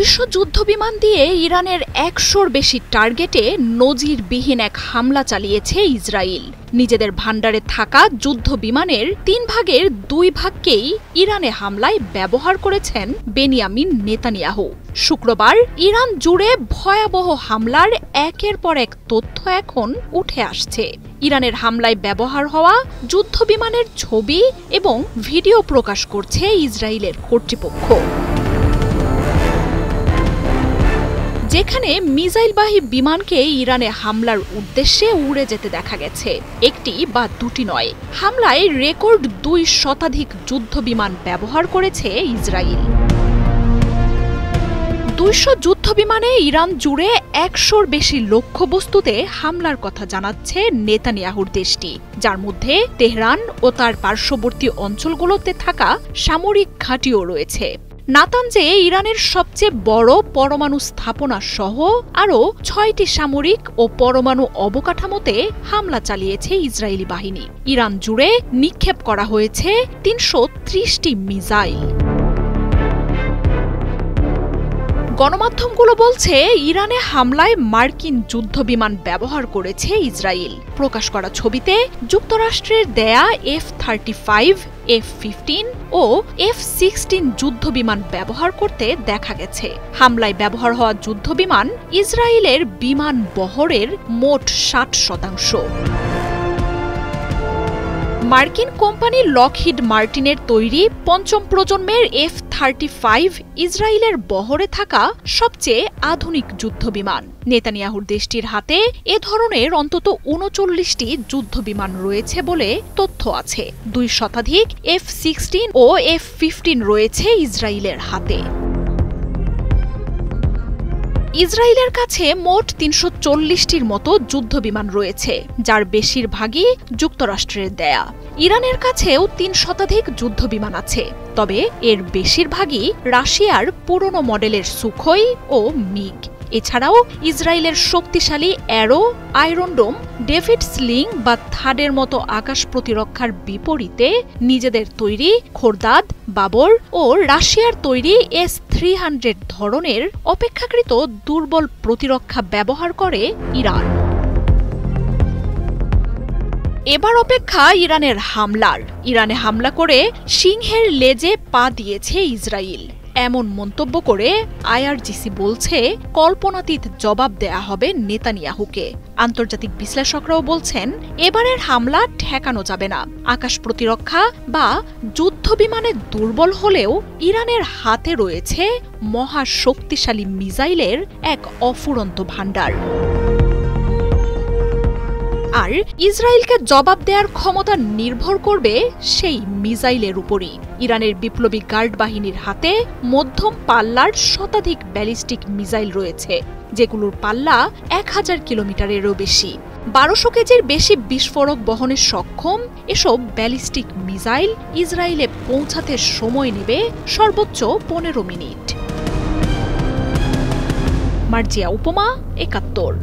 ২০০ যুদ্ধবিমান দিয়ে ইরানের ১০০র বেশি টার্গেটে নজিরবিহীন এক হামলা চালিয়েছে ইসরায়েল। নিজেদের ভান্ডারে থাকা যুদ্ধবিমানের ৩ ভাগের ২ ভাগকেই ইরানে হামলায় ব্যবহার করেছেন বেনিয়ামিন নেতানিয়াহু। শুক্রবার ইরান জুড়ে ভয়াবহ হামলার একের পর এক তথ্য এখন উঠে আসছে। ইরানের হামলায় ব্যবহার হওয়া যুদ্ধবিমানের ছবি এবং ভিডিও প্রকাশ করছে ইসরায়েলের কর্তৃপক্ষ, যেখানে মিসাইলবাহী বিমানকে ইরানে হামলার উদ্দেশ্যে উড়ে যেতে দেখা গেছে। একটি বা দুটি নয়, হামলায় রেকর্ড ২ শতাধিক যুদ্ধবিমান ব্যবহার করেছে ইসরায়েল। ২০০ যুদ্ধবিমানে ইরান জুড়ে ১০০র বেশি লক্ষ্যবস্তুতে হামলার কথা জানাচ্ছে নেতানিয়াহুর দেশটি, যার মধ্যে তেহরান ও তার পার্শ্ববর্তী অঞ্চলগুলোতে থাকা সামরিক ঘাঁটিও রয়েছে। নাতানজে ইরানের সবচেয়ে বড় পরমাণু স্থাপনা সহ আরও ৬টি সামরিক ও পরমাণু অবকাঠামোতে হামলা চালিয়েছে ইসরায়েলি বাহিনী। ইরান জুড়ে নিক্ষেপ করা হয়েছে ৩৩০টি মিসাইল। গণমাধ্যমগুলো বলছে ইরানে হামলায় মার্কিন যুদ্ধবিমান ব্যবহার করেছে ইসরায়েল। প্রকাশ করা ছবিতে যুক্তরাষ্ট্রের দেয়া F-35, F-15 ও F-16 যুদ্ধবিমান ব্যবহার করতে দেখা গেছে। হামলায় ব্যবহার হওয়া যুদ্ধবিমান ইসরায়েলের বিমান বহরের মোট ৬০%। মার্কিন কোম্পানি লকহিড মার্টিনের তৈরি ৫ম প্রজন্মের F-35 ইসরায়েলের বহরে থাকা সবচেয়ে আধুনিক যুদ্ধবিমান। নেতানিয়াহুর দেশটির হাতে এ ধরনের অন্তত ৩৯টি যুদ্ধবিমান রয়েছে বলে তথ্য আছে। ২ শতাধিক F-16 ও F-15 রয়েছে ইসরায়েলের হাতে। ইসরায়েলের কাছে মোট ৩৪০টির মতো যুদ্ধবিমান রয়েছে, যার বেশিরভাগই যুক্তরাষ্ট্রের দেয়া। ইরানের কাছেও ৩ শতাধিক যুদ্ধবিমান আছে, তবে এর বেশিরভাগই রাশিয়ার পুরনো মডেলের সুখোই ও মিগ। এছাড়াও ইসরায়েলের শক্তিশালী অ্যারো, আয়রন ডোম, ডেভিড স্লিং বা থাডের মতো আকাশ প্রতিরক্ষার বিপরীতে নিজেদের তৈরি খোরদাদ, বাবর ও রাশিয়ার তৈরি S-300 ধরনের অপেক্ষাকৃত দুর্বল প্রতিরক্ষা ব্যবহার করে ইরান। এবার অপেক্ষা ইরানের হামলার। ইরানে হামলা করে সিংহের লেজে পা দিয়েছে ইসরায়েল, এমন মন্তব্য করে IRGC বলছে কল্পনাতীত জবাব দেয়া হবে নেতানিয়াহুকে। আন্তর্জাতিক বিশ্লেষকরাও বলছেন এবারের হামলা ঠেকানো যাবে না। আকাশ প্রতিরক্ষা বা যুদ্ধবিমানে দুর্বল হলেও ইরানের হাতে রয়েছে মহা শক্তিশালী মিসাইলের এক অফুরন্ত ভাণ্ডার। আর ইসরায়েলকে জবাব দেওয়ার ক্ষমতা নির্ভর করবে সেই মিসাইলের উপরই। ইরানের বিপ্লবী গার্ড বাহিনীর হাতে মধ্যম পাল্লার শতাধিক ব্যালিস্টিক মিসাইল রয়েছে, যেগুলোর পাল্লা ১০০০ কিলোমিটারেরও বেশি। ১২০০ কেজির বেশি বিস্ফোরক বহনে সক্ষম এসব ব্যালিস্টিক মিসাইল ইসরায়েলে পৌঁছাতে সময় নেবে সর্বোচ্চ ১৫ মিনিট। মার্জিয়া উপমা, ৭১।